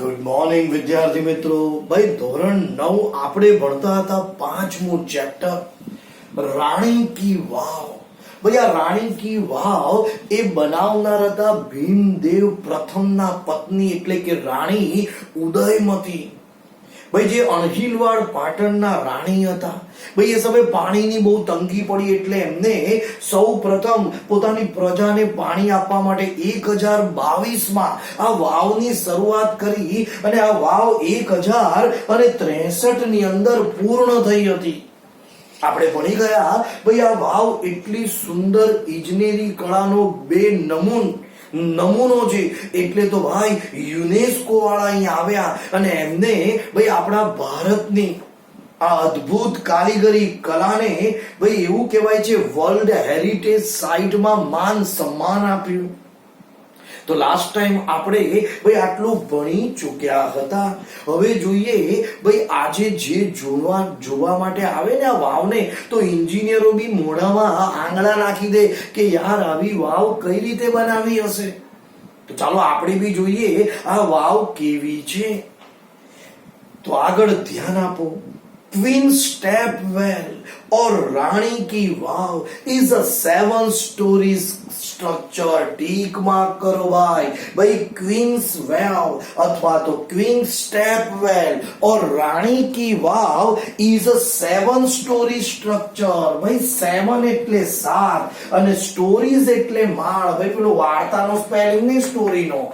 Good morning વિદ્યાર્થી મિત્રો. ભાઈ ધોરણ 9 આપણે ભણતા હતા પાંચમું ચેપ્ટર રાણી કી વાવ. ભાઈ આ રાણી કી વાવ એ બનાવનાર હતા ભીમદેવ પ્રથમના પત્ની એટલે કે રાણી ઉદયમતી. ભાઈ જે અણહિલવાડ પાટણના રાણી હતા. ભાઈ એ સમયે પાણીની બહુ તંગી પડી એટલે એમને સૌ પ્રથમ પોતાની પ્રજાને પાણી આપવા માટે 1022માં આ વાવની શરૂઆત કરી અને આ વાવ 1063 ની અંદર પૂર્ણ થઈ હતી. આપણે ભણી ગયા ભાઈ આ વાવ એટલી સુંદર ઇજનેરી કળાનો નમૂનો છે એટલે તો ભાઈ યુનેસ્કો વાળા અહીં આવ્યા અને એમને ભાઈ આપણા ભારતની આ અદ્ભુત કારીગરી કલાને ભાઈ એવું કહેવાય છે વર્લ્ડ હેરિટેજ સાઇટમાં માન સન્માન આપ્યું. તો લાસ્ટ ટાઈમ આપણે ભાઈ આટલું ભણી ચૂક્યા હતા. હવે જોઈએ ભાઈ આજે જે જોવા માટે આવે ને આ વાવને તો એન્જિનિયરો બી મોઢામાં આંગળા નાખી દે કે યાર આવી વાવ કઈ રીતે બનાવી હશે. તો ચાલો આપણે બી જોઈએ આ વાવ કેવી છે. તો આગળ ધ્યાન આપો. Twin step well or Rani ki Vav is a 7-story structure. Tick mark કરો ભાઈ Queen's Well અથવા તો Queen step well or Rani ki Vav is a 7-story structure. ભાઈ 7 એટલે 7 અને stories એટલે માળ. ભાઈ પેલો વાર્તાનો સ્પેલિંગ નહીં સ્ટોરીનો.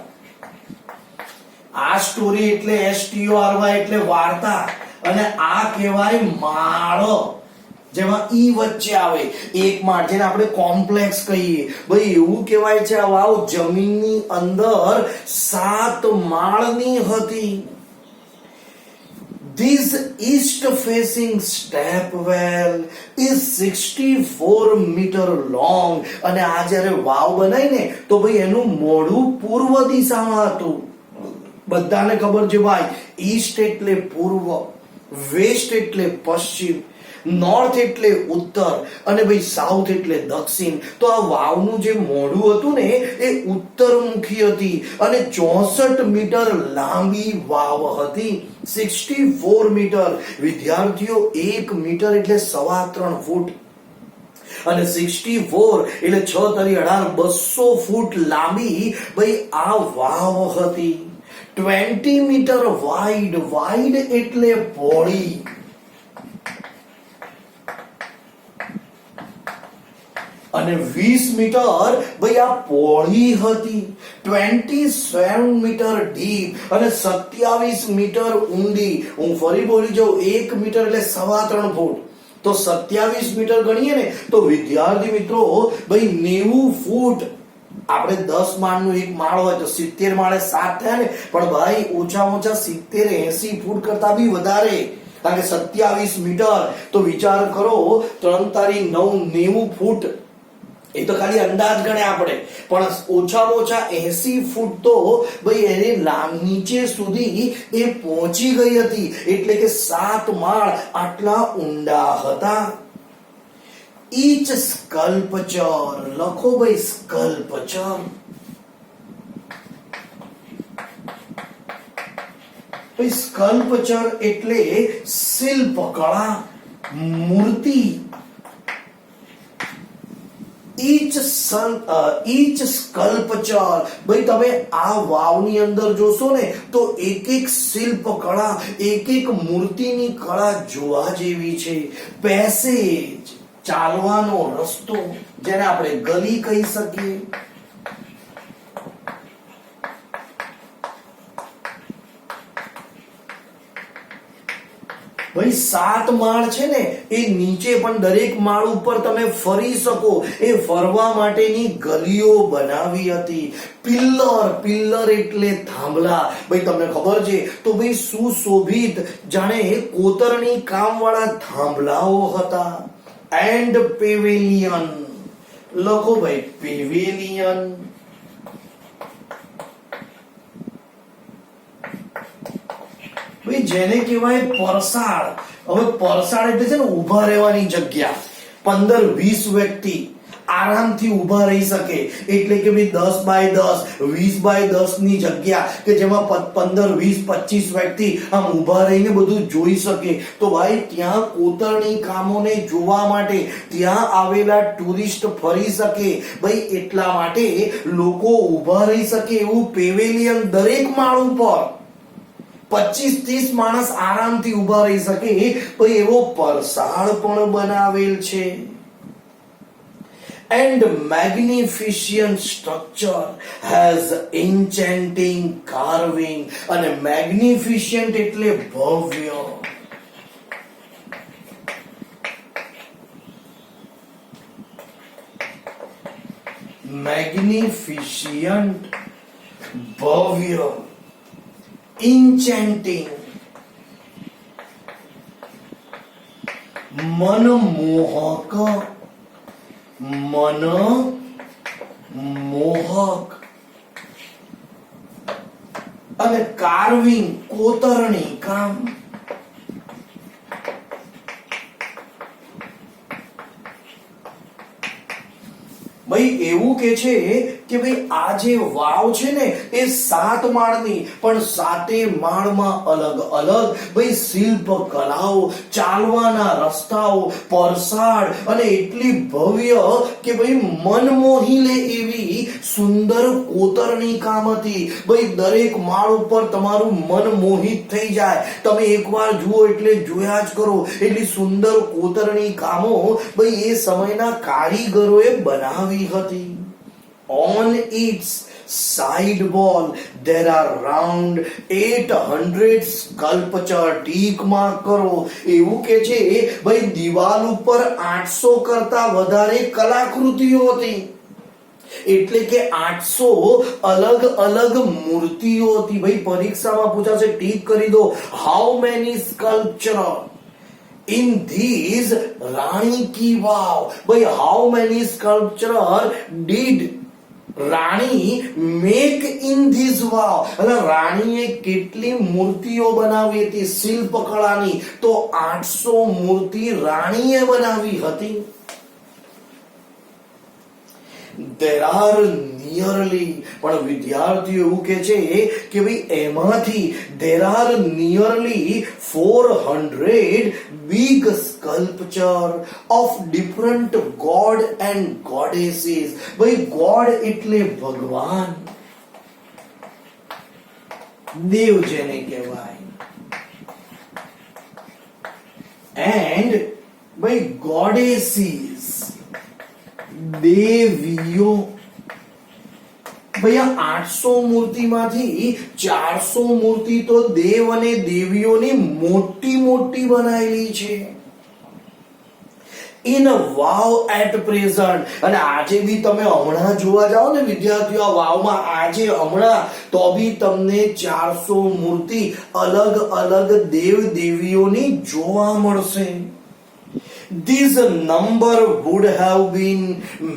આ સ્ટોરી એટલે STORY એટલે વાર્તા અને આ કહેવાય માળો જેમાં ઈ વચ્ચે આવે એક માળ જેને આપણે કોમ્પ્લેક્સ કહીએ. ભાઈ એવું કહેવાય છે આ વાવ જમીનની અંદર 7 માળની હતી. This east facing step well is 64 meter long. અને આ જ્યારે વાવ બનાવી ને તો ભાઈ એનું મોઢું પૂર્વ દિશામાં હતું. બધાને ખબર છે ભાઈ ઈસ્ટ એટલે પૂર્વ, વેસ્ટ એટલે પશ્ચિમ, નોર્થ એટલે ઉત્તર અને ભાઈ સાઉથ એટલે દક્ષિણ. તો આ વાવનું જે મોઢું હતું ને એ ઉત્તરમુખી હતી અને 64 મીટર લાંબી વાવ હતી. 64 મીટર વિદ્યાર્થીઓ 1 મીટર એટલે 3.25 ફૂટ અને 64 એટલે 6 તરી 18 200 ફૂટ લાંબી ભાઈ આ વાવ હતી. 20 મીટર વાઇડ એટલે પહોળી અને 20 મીટર ભાઈ આ પહોળી હતી. 27 મીટર ડીપ અને 27 મીટર ઊંડી. હું ફરી બોલી જાઉં 1 મીટર એટલે 3.25 ફૂટ તો 27 મીટર ગણીએ ને તો વિદ્યાર્થી મિત્રો ભાઈ 90 ફૂટ. આપણે 10 માળનું એક માળ હોય તો 70 માળે 7 થયા ને પણ ભાઈ ઓછામાં ઓછા 70-80 ફૂટ કરતા બી વધારે કારણ કે 27 મીટર તો વિચાર કરો 3 તારી 9 90 ફૂટ. એ તો ખાલી અંદાજ ગણે આપણે પણ ઓછામાં ઓછા 80 ફૂટ તો ભાઈ એને નીચે સુધી એ પહોંચી ગઈ હતી એટલે કે 7 માળ આટલા ઊંડા હતા. Each sculpture લખો ભાઈ sculpture. ભાઈ sculpture એટલે શિલ્પકળા, મૂર્તિ. each sculpture ભાઈ તમે આ વાવની અંદર જોશો ને તો એક શિલ્પકળા એક મૂર્તિની કળા જોવા જેવી છે. પેસેજ ચાલવાનો રસ્તો જેને આપણે ગલી કહી શકીએ. ભાઈ 7 માળ છે ને એ નીચે પણ દરેક માળ ઉપર તમે ફરી શકો એ ફરવા માટેની ગલીઓ બનાવી હતી. પિલ્લર એટલે થાંભલા. ભાઈ તમને ખબર છે તો ભાઈ સુશોભિત જાણે કોતરણી કામવાળા થાંભલાઓ હતા. એન્ડ પેવેલિયન લખો ભાઈ પેવેલિયન. ભાઈ જેને કહેવાય પરસાળ. હવે પરસાળ એટલે છે ને ઊભા રહેવાની જગ્યા. 15-20 વ્યક્તિ આરામથી ઊભા રહી શકે. એટલે કે ભાઈ 10 બાય 10, 20 બાય 10 ની જગ્યા કે જેમાં 15, 20, 25 વ્યક્તિ આમ ઊભા રહીને બધું જોઈ શકે. તો ભાઈ ત્યાં કોતરણી કામોને જોવા માટે ત્યાં આવેલા ટુરિસ્ટ ફરી શકે. ભાઈ એટલા માટે લોકો ઊભા રહી શકે એવું પેવેલિયન દરેક માળ ઉપર 25-30 માણસ આરામથી ઊભા રહી શકે ભાઈ એવો પરસાળ પણ બનાવેલ છે. And magnificent structure has enchanting carving. અને magnificent એટલે ભવ્ય. Magnificent, ભવ્ય, enchanting, મનમોહક, મનમોહક અને કાર્વિંગ કોતરણી કામ. ભાઈ એવું કે છે કે ભાઈ આ જે વાવ છે ને એ 7 માળની, પણ 7 માળમાં અલગ અલગ ભાઈ શિલ્પ કલાઓ, ચાલવાના રસ્તાઓ, પરસાળ અને એટલી ભવ્ય કે ભાઈ મન મોહી લે એવી સુંદર કોતરણી કામ હતી. ભાઈ દરેક માળ ઉપર તમારું મન મોહિત થઈ જાય. તમે એકવાર જુઓ એટલે જોયા જ કરો. એટલી સુંદર કોતરણી કામો ભાઈ એ સમયના કારીગરોએ બનાવી હતી. On its side wall there are around 800 sculpture. Tick mark કરો. એવું કે છે ભાઈ દિવાલ ઉપર 800 કરતા વધારે કલાકૃતિઓ હતી. એટલે કે 800 અલગ અલગ મૂર્તિઓ હતી. ભાઈ પરીક્ષામાં પૂછાશે, ટીક કરી દો. How many sculpture in these Rani ki Vav? By how many sculpture did Rani make in this vav? એટલે રાણીએ કેટલી મૂર્તિઓ બનાવી હતી શિલ્પકળાની? તો 800 મૂર્તિ રાણીએ બનાવી હતી. There are nearly, પણ વિદ્યાર્થીઓ એવું કે છે કે ભાઈ એમાંથી there are nearly 400 big sculpture of different god and goddesses. ભાઈ god એટલે ભગવાન, દેવ જેને કહેવાય, and ભાઈ goddesses દેવીઓ. ભાઈ 800 મૂર્તિમાંથી 400 મૂર્તિ તો દેવ અને દેવીઓની મોટી મોટી બનાવેલી છે. In vav at present. અને આજે બી તમે હમણાં જોવા જાઓ ને વિદ્યાર્થીઓ આ વાવમાં આજે હમણાં તો બી તમને 400 મૂર્તિ અલગ અલગ દેવ દેવીઓની જોવા મળશે. This number would have been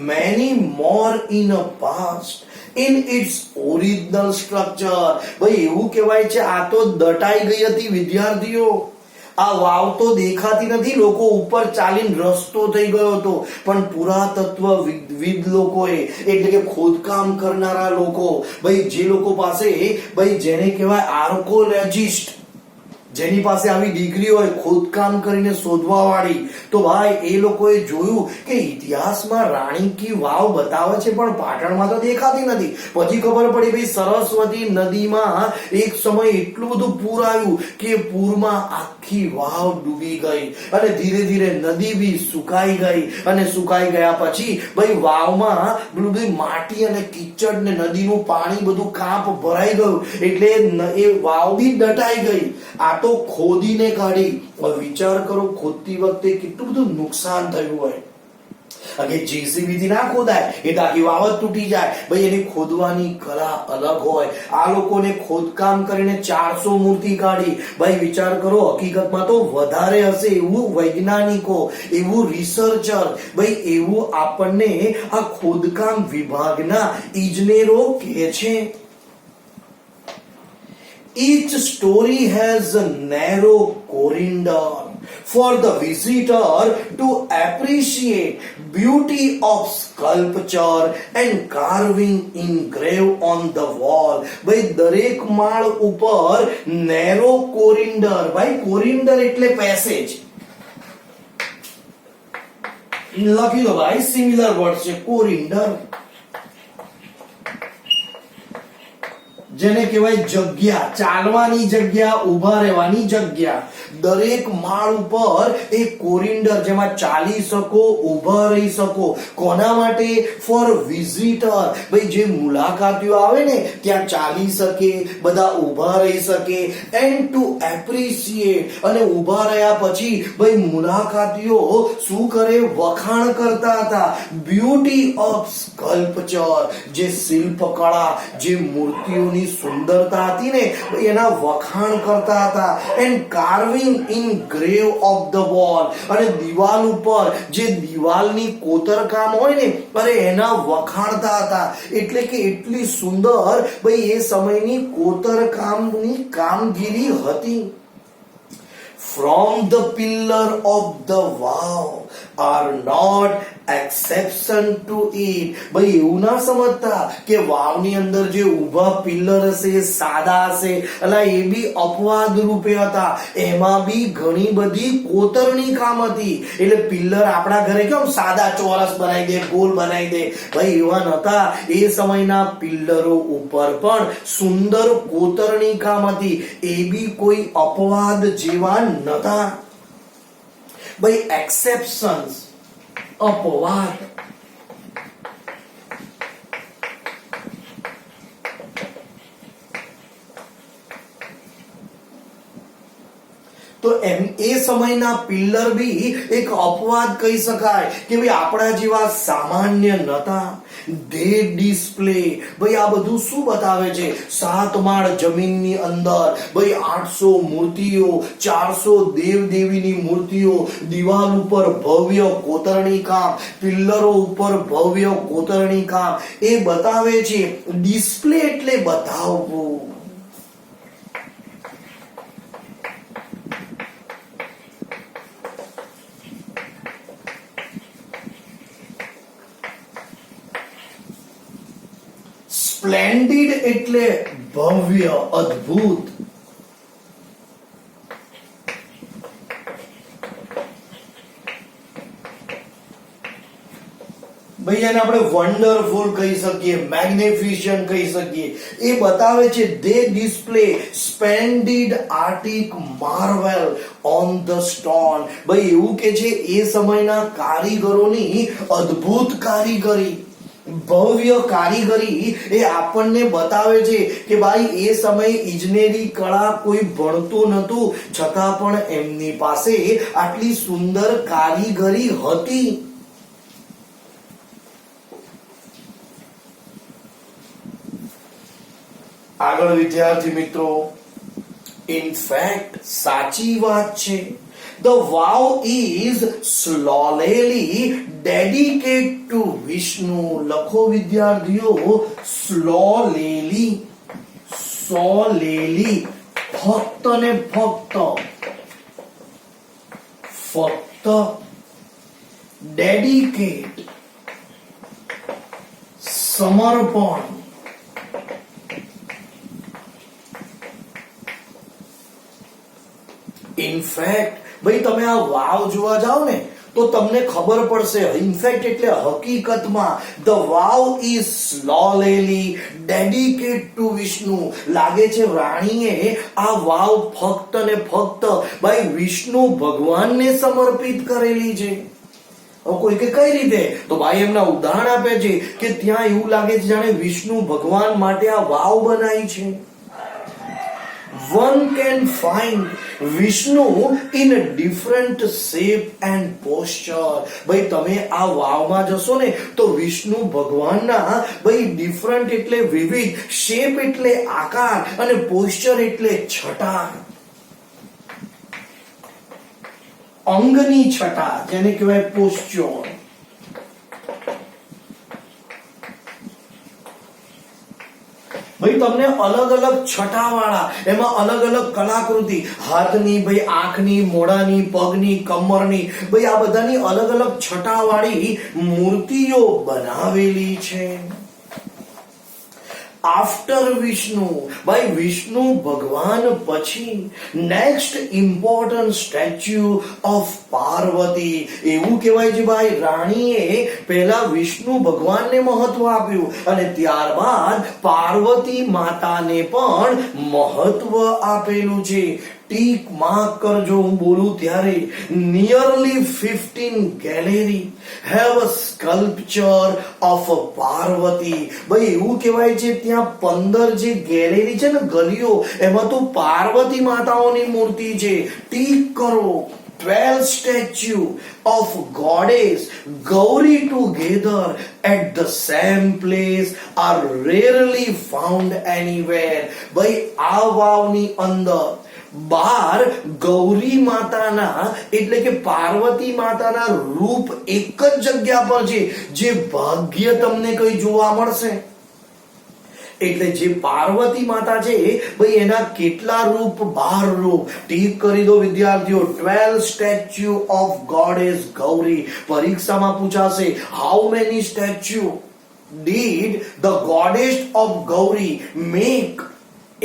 many more in a past in its original structure. ભાઈ એવું કહેવાય છે આ તો દટાઈ ગઈ હતી વિદ્યાર્થીઓ. આ વાવ તો દેખાતી નથી, લોકો ઉપર ચાલીને રસ્તો થઈ ગયો હતો. પણ પુરાતત્વવિદ લોકોએ એટલે કે ખોદકામ કરનારા લોકો, ભાઈ જે લોકો પાસે ભાઈ જેને કહેવાય આર્કોલોજિસ્ટ, જેની પાસે આવી ડિગ્રી હોય ખોદકામ કરીને શોધવા વાળી, તો ભાઈ એ લોકોએ જોયું કે ઇતિહાસમાં રાણી કી વાવ બતાવે છે પણ પાટણમાં તો દેખાતી નથી. પછી ખબર પડી ભાઈ સરસ્વતી નદીમાં એક સમય એટલું બધું પૂર આવ્યું કે પૂરમાં આખી વાવ ડૂબી ગઈ અને ધીરે ધીરે નદી બી સુકાઈ ગઈ. અને સુકાઈ ગયા પછી ભાઈ વાવમાં બધું માટી અને કીચડ ને નદીનું પાણી બધું કાંપ ભરાઈ ગયું એટલે એ વાવ બી દટાઈ ગઈ. આ તો ખોદીને કાઢી. વિચાર કરો ખોદતી વખતે કેટલું બધું નુકસાન થયું હોય. અગે જેસીબી થી ના ખોદાય, એ તો આખી વાવ જ તૂટી જાય. ભાઈ એની ખોદવાની કલા અલગ હોય. આ લોકોને ખોદકામ કરીને 400 મૂર્તિ કાઢી. ભાઈ વિચાર કરો હકીકતમાં તો વધારે હશે એવું વૈજ્ઞાનિકો, એવું રિસર્ચર, ભાઈ એવું આપણને આ ખોદકામ વિભાગના ઇજનેરો કહે છે. Each story has a narrow corridor. for the visitor to appreciate beauty of sculpture and carving engraved on the wall. ભાઈ દરેક માળ ઉપર નેરો કોરિન્ડર, ભાઈ કોરિન્ડર એટલે પેસેજ, લખી દો ભાઈ, સિમિલર વર્ડ છે કોરિન્ડર, જેને કહેવાય જગ્યા, ચાલવાની જગ્યા, ઊભા રહેવાની જગ્યા. દરેક માળ ઉપર એક કોરિન્ડર, જેમાં ચાલી શકો, ઊભા રહી શકો. કોના માટે? ફોર વિઝિટર, ભાઈ જે મુલાકાતીઓ આવે ને ત્યાં ચાલી શકે, બધા ઊભા રહી શકે. એન્ડ ટુ એપ્રિશિએટ, અને ઊભા રહ્યા પછી ભાઈ મુલાકાતીઓ શું કરે? વખાણ કરતા હતા. બ્યુટી ઓફ સ્કલ્પચર, જે શિલ્પકળા, જે મૂર્તિઓની સુંદરતા હતી ને એના વખાણ કરતા હતા. And carving in grave of the wall, અને દિવાલ ઉપર જે દિવાલની કોતરકામ હોય ને અરે એના વખાણતા હતા. એટલે કે એટલી સુંદર ભાઈ એ સમયની કોતરકામની કામગીરી હતી. From the pillar of the vow are not exception to it. ભાઈ એવું ના સમજતા કે વાવની અંદર જે ઊભા પિલ્લર હશે સાદા હશે, એટલે એ બી અપવાદ રૂપે હતા. એમાં બી ઘણી બધી કોતરણી કામ હતી. એટલે પિલ્લર આપણા ઘરે કેમ સાદા ચોરસ બનાવી દે, ગોલ બનાવી દે, ભાઈ એવા નતા. એ સમયના પિલ્લરો ઉપર પણ સુંદર કોતરણી કામ હતી. એ બી કોઈ અપવાદ જેવા નતા. ભાઈ એક્સેપ્શન્સ, અપવાદ. તો એમ એ સમયના પિલ્લર બી એક અપવાદ કહી શકાય કે ભાઈ આપણા જેવા સામાન્ય નતા. ધે ડિસ્પ્લે, ભાઈ આ બધું શું બતાવે છે? 7 માળ જમીનની અંદર ભાઈ 800 મૂર્તિઓ, 400 દેવદેવીની મૂર્તિઓ, દિવાલ ઉપર ભવ્ય કોતરણી કામ, પિલ્લરો ઉપર ભવ્ય કોતરણી કામ, એ બતાવે છે. ડિસ્પ્લે એટલે બતાવવું. સ્પ્લેન્ડિડ એટલે ભવ્ય, અદ્ભુત. ભાઈ એને આપણે વન્ડરફુલ કહી શકીએ, મેગ્નિફિશન્ટ કહી શકીએ. એ બતાવે છે they display splendid artistic marvel on the stone. ભાઈ એવું કે છે એ સમયના કારીગરોની અદ્ભુત કારીગરી, ભવ્ય કારીગરી. એ આપણને બતાવે છે કે ભાઈ એ સમયે ઇજનેરી કળા કોઈ ભણતું નતું, છતાં પણ એમની પાસે આટલી સુંદર કારીગરી હતી. આગળ વિદ્યાર્થી મિત્રો, ઇન ફેક્ટ સાચી વાત છે. The vow is solely dedicated to Vishnu. લખો વિદ્યાર્થીઓ, solely, solely, ફક્ત ને ફક્ત, ફક્ત, dedicate, સમર્પણ. ઇનફેક્ટ ભાઈ તમે આ વાવ જોવા જાઓ ને તો તમને ખબર પડશે. ઇનફેક્ટ એટલે હકીકતમાં. The vav is slowly dedicate to Vishnu. લાગે છે રાણીએ આ વાવ ફક્ત ને ફક્ત ભાઈ વિષ્ણુ ભગવાનને સમર્પિત કરેલી છે. કોઈ કે કઈ રીતે? તો ભાઈ એમના ઉદાહરણ આપે છે કે ત્યાં એવું લાગે છે જાણે વિષ્ણુ ભગવાન માટે આ વાવ બનાવી છે. One can find Vishnu in a different shape and posture. ભાઈ તમે આ વાવમાં જશો ને તો વિષ્ણુ ભગવાનના ભાઈ ડિફરન્ટ એટલે વિવિધ, શેપ એટલે આકાર, અને પોસ્ચર એટલે છટા, અંગની છટા, જેને કહેવાય પોસ્ચર. ભાઈ તમને અલગ અલગ છટાવાળા, એમાં અલગ અલગ કલાકૃતિ, હાથની, ભાઈ આંખની, મોઢાની, પગની, કમરની, ભાઈ આ બધાની અલગ અલગ છટાવાળી મૂર્તિઓ બનાવેલી છે. આફ્ટર વિષ્ણુ, ભાઈ વિષ્ણુ ભગવાન પછી next important statue of Parvati. એવું કહેવાય છે ભાઈ રાણીએ પહેલા વિષ્ણુ ભગવાનને મહત્વ આપ્યું અને ત્યારબાદ પાર્વતી માતાને પણ મહત્વ આપેલું છે. ટીક માર્ક કરજો હું બોલું ત્યારે. Nearly 15 gallery have a sculpture of Parvati. ભાઈ એવું કહેવાય છે ત્યાં 15 જે ગેલેરી છે ને ગલીઓ, એમાં તો પાર્વતી માતાઓની મૂર્તિ છે. ટીક કરો. 12 statue of goddess Gauri together at the same place are rarely found anywhere. ભાઈ આ વાવની અંદર 12 ગૌરી માતાના એટલે કે પાર્વતી માતાના રૂપ એક જ જગ્યા પર છે, જે ભાગ્ય તમને કઈ જોવા મળશે. એટલે જે પાર્વતી માતા છે ભાઈ એના કેટલા રૂપ? 12 રૂપ. ટીક કરી દો વિદ્યાર્થીઓ. 12 સ્ટેચ્યુ ઓફ ગોડેસ ગૌરી. પરીક્ષામાં પૂછાશે how many statue did the goddess of Gauri make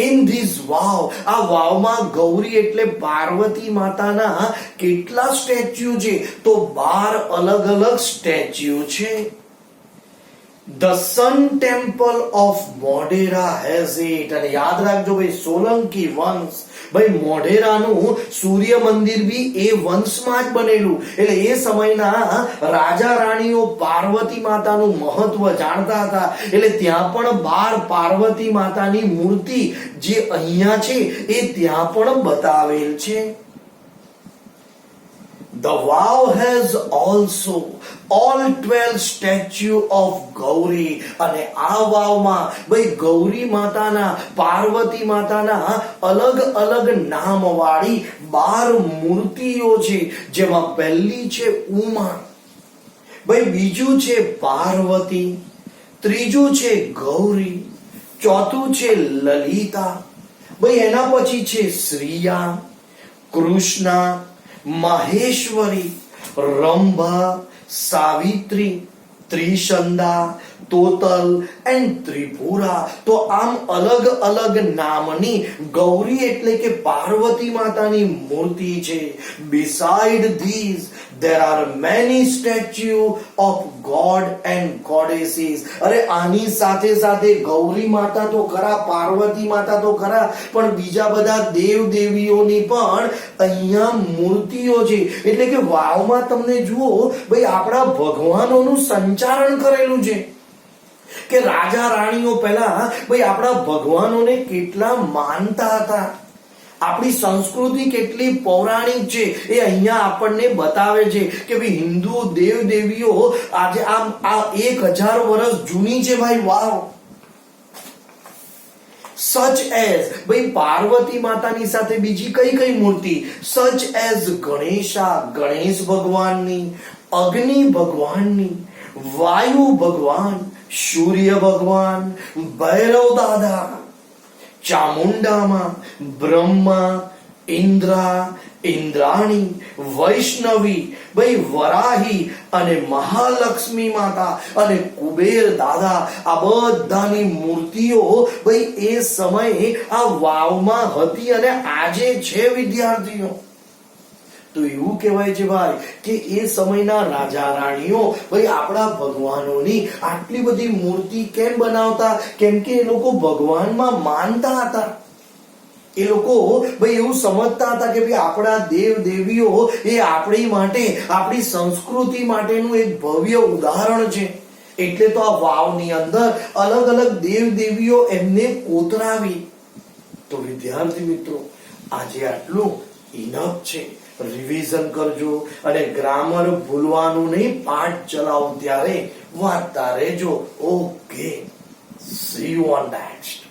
in this vav. આ વાવમાં ગૌરી એટલે પાર્વતી માતાના કેટલા સ્ટેચ્યુ છે? તો 12 અલગ અલગ સ્ટેચ્યુ છે. The Sun Temple of Modhera has it. અને યાદ રાખજો ભાઈ સોલંકી વંશ, ભાઈ મોઢેરાનું સૂર્ય મંદિર બી એ વંશમાં જ બનેલું. એટલે એ સમયના રાજા રાણીઓ પાર્વતી માતાનું મહત્વ જાણતા હતા, એટલે ત્યાં પણ 12 પાર્વતી માતાની મૂર્તિ જે અહીંયા છે એ ત્યાં પણ બતાવેલ છે. The vow has also all 12 statue of Gauri. અને આ વાવમાં ભાઈ ગૌરી માતાના, પાર્વતી માતાના અલગ અલગ નામ વાળી 12 મૂર્તિઓ છે. જેમાં પહેલી છે ઉમા, ભાઈ બીજું છે પાર્વતી, ત્રીજું છે ગૌરી, ચોથું છે લલિતા, ભાઈ એના પછી છે શ્રીયા, કૃષ્ણા, મહેશ્વરી, રંભા, સાવિત્રી, ત્રિશંદા, તોતલ એન્ડ ત્રિપુરા. તો આમ અલગ અલગ નામની ગૌરી એટલે કે પાર્વતી માતાની મૂર્તિ છે. Beside these there are many statue of god and goddesses. અરે આની સાથે સાથે ગૌરી માતા તો ખરા, પાર્વતી માતા તો ખરા, પણ બીજા બધા દેવ દેવીઓની પણ અહીંયા મૂર્તિઓ છે. એટલે કે વાવમાં તમને જુઓ ભાઈ આપણા ભગવાનોનું સંચારણ કરેલું છે કે રાજા રાણીઓ પહેલા ભાઈ આપણા ભગવાનોને કેટલા માનતા હતા. આપણી સંસ્કૃતિ કેટલી પૌરાણિક છે એ અહીંયા આપણને બતાવે છે કે ભાઈ હિન્દુ દેવ દેવીઓ આજે આ 1000 વર્ષ જૂની છે ભાઈ વાવ. સચ એઝ ભાઈ પાર્વતી માતાની સાથે બીજી કઈ કઈ મૂર્તિ? સચ એઝ ગણેશા, ગણેશ ભગવાનની, અગ્નિ ભગવાનની, વાયુ ભગવાન, સૂર્ય ભગવાન, ભૈરવ દાદા, ચામુંડામાં, બ્રહ્મા, ઇન્દ્રા, ઇન્દ્રાણી, વૈષ્ણવી, ભાઈ વરાહી અને મહાલક્ષ્મી માતા અને કુબેર દાદા. આ બધાની મૂર્તિઓ ભાઈ એ સમયે આ વાવમાં હતી અને આજે છે વિદ્યાર્થીઓ. તો એવું કહેવાય છે ભાઈ કે એ સમયના રાજા રાણીઓ ભાઈ આપણા ભગવાનોની આટલી બધી મૂર્તિ કેમ બનાવતા? કેમ કે એ લોકો ભગવાનમાં માનતા હતા. એ લોકો ભાઈ એવું સમજતા હતા કે ભાઈ આપણા દેવ દેવીઓ એ આપણી માટે, આપણી સંસ્કૃતિ માટેનું એક ભવ્ય ઉદાહરણ છે. એટલે તો આ વાવની અંદર અલગ અલગ દેવ દેવીઓ એમને કોતરાવી. તો વિદ્યાર્થી મિત્રો આજે આટલું ઇનફ છે. રિવિઝન કરજો અને ગ્રામર ભૂલવાનું નહીં. પાઠ ચલાવો ત્યારે વાંચતા રહેજો. Okay, C you on next.